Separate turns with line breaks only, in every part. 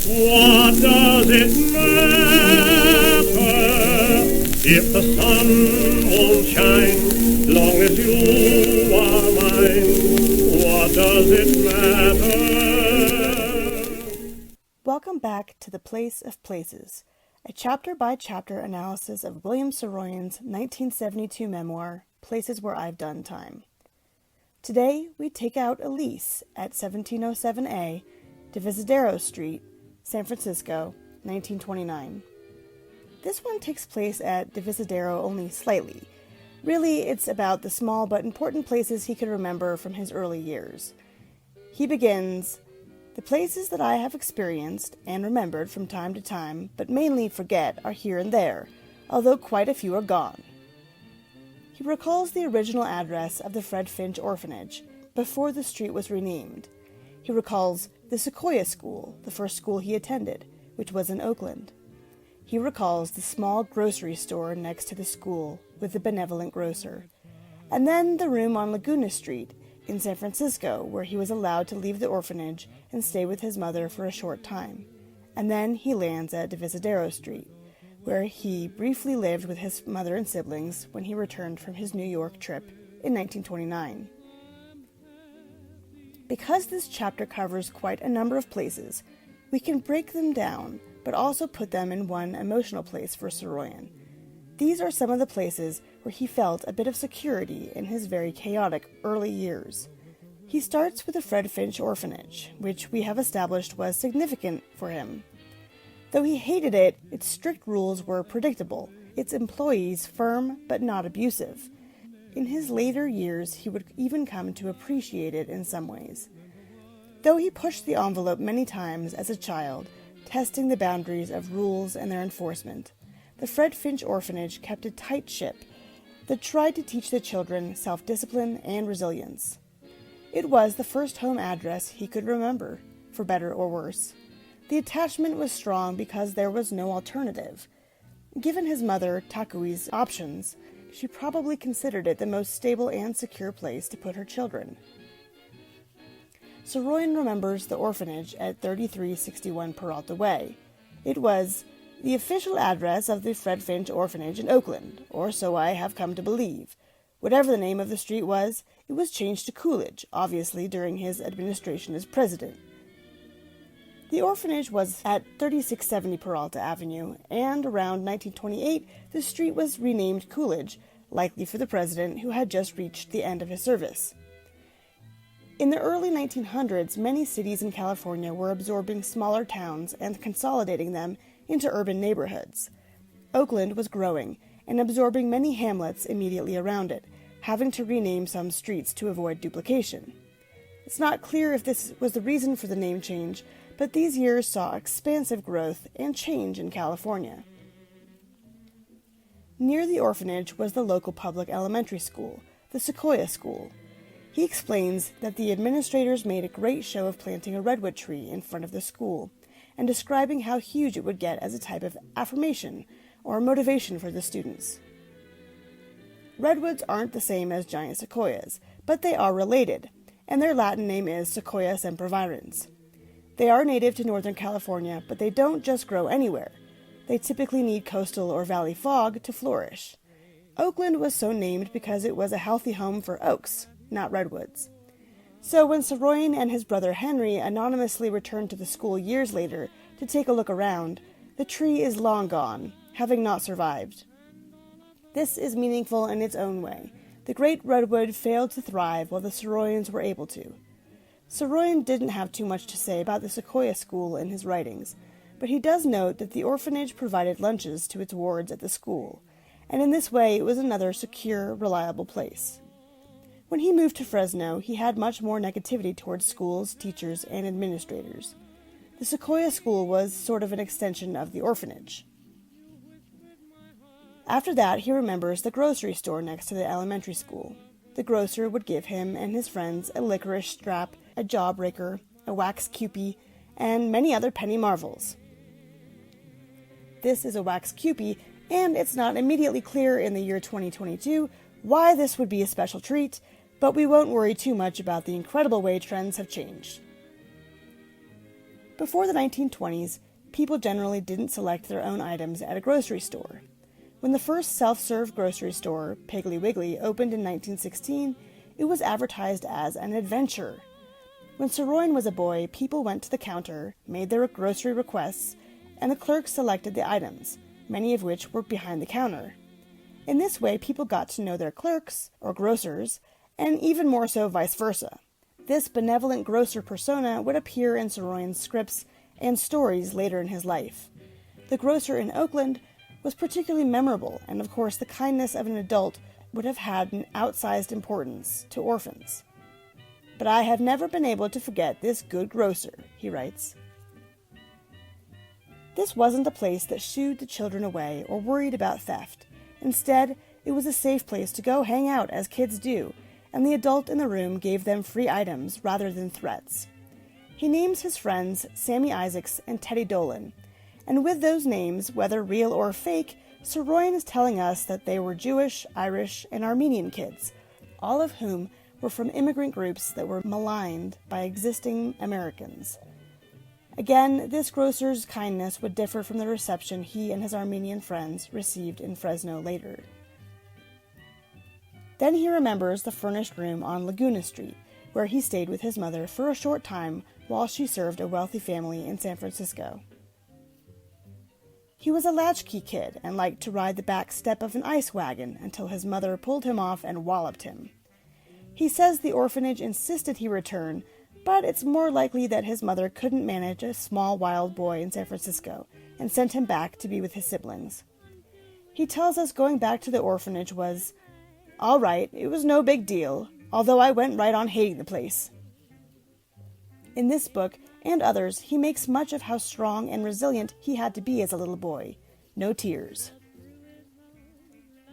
What does it matter if the sun won't shine long as you are mine? What does it matter?
Welcome back to The Place of Places, a chapter-by-chapter analysis of William Saroyan's 1972 memoir, Places Where I've Done Time. Today, we take out Elise at 1707A, Divisadero Street, San Francisco, 1929. This one takes place at Divisadero only slightly. Really, it's about the small but important places he could remember from his early years. He begins, "The places that I have experienced and remembered from time to time, but mainly forget, are here and there, although quite a few are gone." He recalls the original address of the Fred Finch Orphanage, before the street was renamed. He recalls the Sequoia School, the first school he attended, which was in Oakland. He recalls the small grocery store next to the school with the benevolent grocer, and then the room on Laguna Street in San Francisco where he was allowed to leave the orphanage and stay with his mother for a short time. And then he lands at Divisadero Street, where he briefly lived with his mother and siblings when he returned from his New York trip in 1929. Because this chapter covers quite a number of places, we can break them down, but also put them in one emotional place for Saroyan. These are some of the places where he felt a bit of security in his very chaotic early years. He starts with the Fred Finch Orphanage, which we have established was significant for him. Though he hated it, its strict rules were predictable, its employees firm but not abusive. In his later years, he would even come to appreciate it in some ways. Though he pushed the envelope many times as a child, testing the boundaries of rules and their enforcement, the Fred Finch Orphanage kept a tight ship that tried to teach the children self-discipline and resilience. It was the first home address he could remember, for better or worse. The attachment was strong because there was no alternative. Given his mother, Takui's options, she probably considered it the most stable and secure place to put her children. Saroyan remembers the orphanage at 3361 Peralta Way. It was the official address of the Fred Finch Orphanage in Oakland, or so I have come to believe. Whatever the name of the street was, it was changed to Coolidge, obviously during his administration as president. The orphanage was at 3670 Peralta Avenue, and around 1928, the street was renamed Coolidge, likely for the president who had just reached the end of his service. In the early 1900s, many cities in California were absorbing smaller towns and consolidating them into urban neighborhoods. Oakland was growing and absorbing many hamlets immediately around it, having to rename some streets to avoid duplication. It's not clear if this was the reason for the name change, but these years saw expansive growth and change in California. Near the orphanage was the local public elementary school, the Sequoia School. He explains that the administrators made a great show of planting a redwood tree in front of the school and describing how huge it would get as a type of affirmation or motivation for the students. Redwoods aren't the same as giant sequoias, but they are related, and their Latin name is Sequoia sempervirens. They are native to Northern California, but they don't just grow anywhere. They typically need coastal or valley fog to flourish. Oakland was so named because it was a healthy home for oaks, not redwoods. So when Saroyan and his brother Henry anonymously returned to the school years later to take a look around, the tree is long gone, having not survived. This is meaningful in its own way. The great redwood failed to thrive while the Saroyans were able to. Saroyan didn't have too much to say about the Sequoia School in his writings, but he does note that the orphanage provided lunches to its wards at the school, and in this way it was another secure, reliable place. When he moved to Fresno, he had much more negativity towards schools, teachers, and administrators. The Sequoia School was sort of an extension of the orphanage. After that, he remembers the grocery store next to the elementary school. The grocer would give him and his friends a licorice strap, a jawbreaker, a wax Kewpie, and many other penny marvels. This is a wax Kewpie, and it's not immediately clear in the year 2022 why this would be a special treat, but we won't worry too much about the incredible way trends have changed. Before the 1920s, people generally didn't select their own items at a grocery store. When the first self-serve grocery store, Piggly Wiggly, opened in 1916, it was advertised as an adventure. When Saroyan was a boy, people went to the counter, made their grocery requests, and the clerk selected the items, many of which were behind the counter. In this way, people got to know their clerks, or grocers, and even more so vice versa. This benevolent grocer persona would appear in Saroyan's scripts and stories later in his life. The grocer in Oakland was particularly memorable, and of course the kindness of an adult would have had an outsized importance to orphans. "But I have never been able to forget this good grocer," he writes. This wasn't a place that shooed the children away or worried about theft. Instead, it was a safe place to go hang out as kids do, and the adult in the room gave them free items rather than threats. He names his friends Sammy Isaacs and Teddy Dolan, and with those names, whether real or fake, Saroyan is telling us that they were Jewish, Irish, and Armenian kids, all of whom were from immigrant groups that were maligned by existing Americans. Again, this grocer's kindness would differ from the reception he and his Armenian friends received in Fresno later. Then he remembers the furnished room on Laguna Street, where he stayed with his mother for a short time while she served a wealthy family in San Francisco. He was a latchkey kid and liked to ride the back step of an ice wagon until his mother pulled him off and walloped him. He says the orphanage insisted he return, but it's more likely that his mother couldn't manage a small wild boy in San Francisco and sent him back to be with his siblings. He tells us going back to the orphanage was, "All right, it was no big deal, although I went right on hating the place." In this book, and others, he makes much of how strong and resilient he had to be as a little boy. No tears.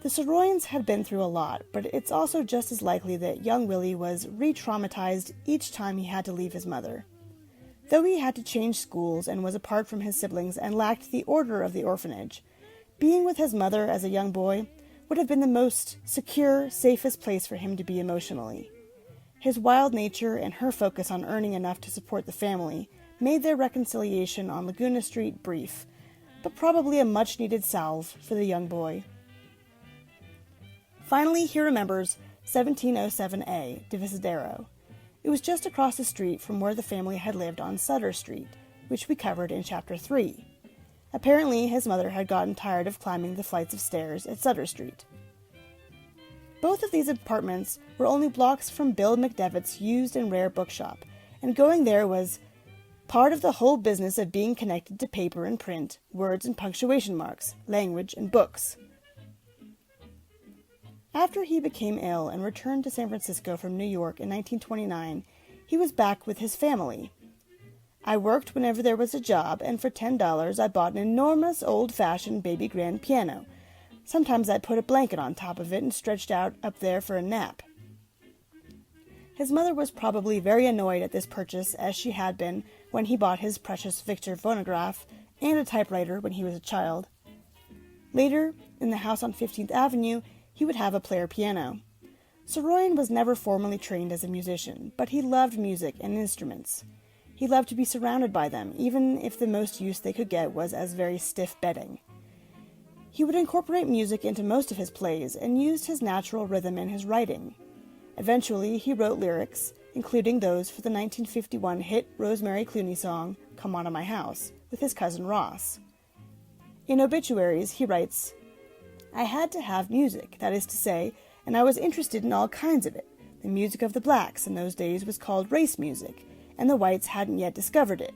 The Saroyans had been through a lot, but it's also just as likely that young Willie was re-traumatized each time he had to leave his mother. Though he had to change schools and was apart from his siblings and lacked the order of the orphanage, being with his mother as a young boy would have been the most secure, safest place for him to be emotionally. His wild nature and her focus on earning enough to support the family made their reconciliation on Laguna Street brief, but probably a much-needed salve for the young boy. Finally, he remembers 1707A, Divisadero. It was just across the street from where the family had lived on Sutter Street, which we covered in Chapter 3. Apparently, his mother had gotten tired of climbing the flights of stairs at Sutter Street. Both of these apartments were only blocks from Bill McDevitt's used and rare bookshop, and going there was part of the whole business of being connected to paper and print, words and punctuation marks, language and books. After he became ill and returned to San Francisco from New York in 1929, he was back with his family. "I worked whenever there was a job, and for $10 I bought an enormous old-fashioned baby grand piano. Sometimes I put a blanket on top of it and stretched out up there for a nap." His mother was probably very annoyed at this purchase, as she had been when he bought his precious Victor phonograph and a typewriter when he was a child. Later, in the house on 15th Avenue, he would have a player piano. Saroyan was never formally trained as a musician, but he loved music and instruments. He loved to be surrounded by them, even if the most use they could get was as very stiff bedding. He would incorporate music into most of his plays and used his natural rhythm in his writing. Eventually, he wrote lyrics, including those for the 1951 hit Rosemary Clooney song, "Come On to My House," with his cousin Ross. In obituaries, he writes, "I had to have music, that is to say, and I was interested in all kinds of it. The music of the blacks in those days was called race music, and the whites hadn't yet discovered it.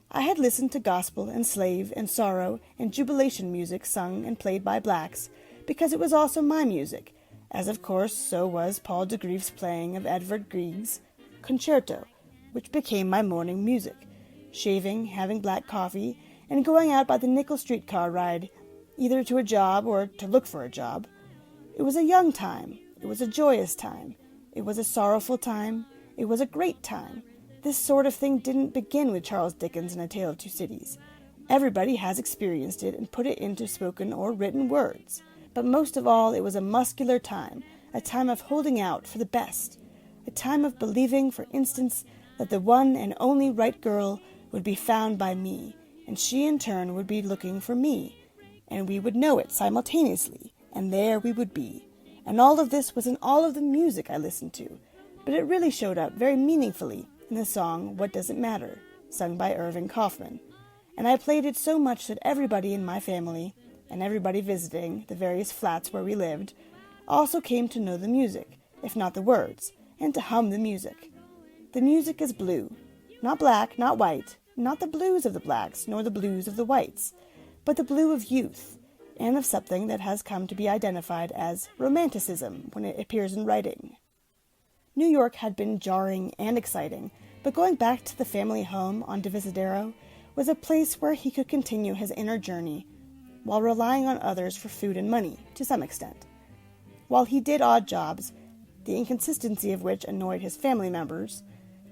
I had listened to gospel and slave and sorrow and jubilation music sung and played by blacks, because it was also my music, as of course so was Paul de Grief's playing of Edvard Grieg's Concerto, which became my morning music, shaving, having black coffee, and going out by the nickel streetcar ride, either to a job or to look for a job. It was a young time, it was a joyous time, it was a sorrowful time, it was a great time. This sort of thing didn't begin with Charles Dickens and A Tale of Two Cities. Everybody has experienced it and put it into spoken or written words. But most of all, it was a muscular time, a time of holding out for the best, a time of believing, for instance, that the one and only right girl would be found by me, and she in turn would be looking for me, and we would know it simultaneously, and there we would be. And all of this was in all of the music I listened to, but it really showed up very meaningfully in the song What Does It Matter, sung by Irving Kaufman. And I played it so much that everybody in my family, and everybody visiting the various flats where we lived, also came to know the music, if not the words, and to hum the music. The music is blue, not black, not white, not the blues of the blacks, nor the blues of the whites, but the blue of youth, and of something that has come to be identified as romanticism when it appears in writing. New York had been jarring and exciting, but going back to the family home on Divisadero was a place where he could continue his inner journey while relying on others for food and money, to some extent. While he did odd jobs, the inconsistency of which annoyed his family members,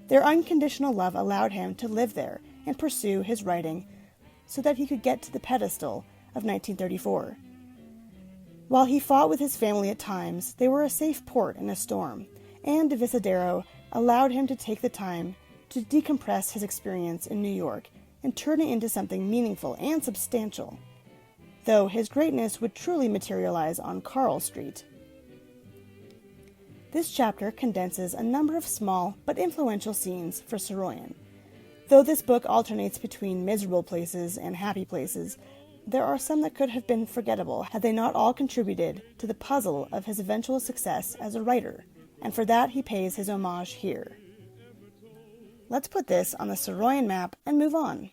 their unconditional love allowed him to live there and pursue his writing so that he could get to the pedestal of 1934. While he fought with his family at times, they were a safe port in a storm, and Divisadero allowed him to take the time to decompress his experience in New York and turn it into something meaningful and substantial, though his greatness would truly materialize on Carl Street. This chapter condenses a number of small but influential scenes for Saroyan. Though this book alternates between miserable places and happy places, there are some that could have been forgettable had they not all contributed to the puzzle of his eventual success as a writer, and for that he pays his homage here. Let's put this on the Saroyan map and move on.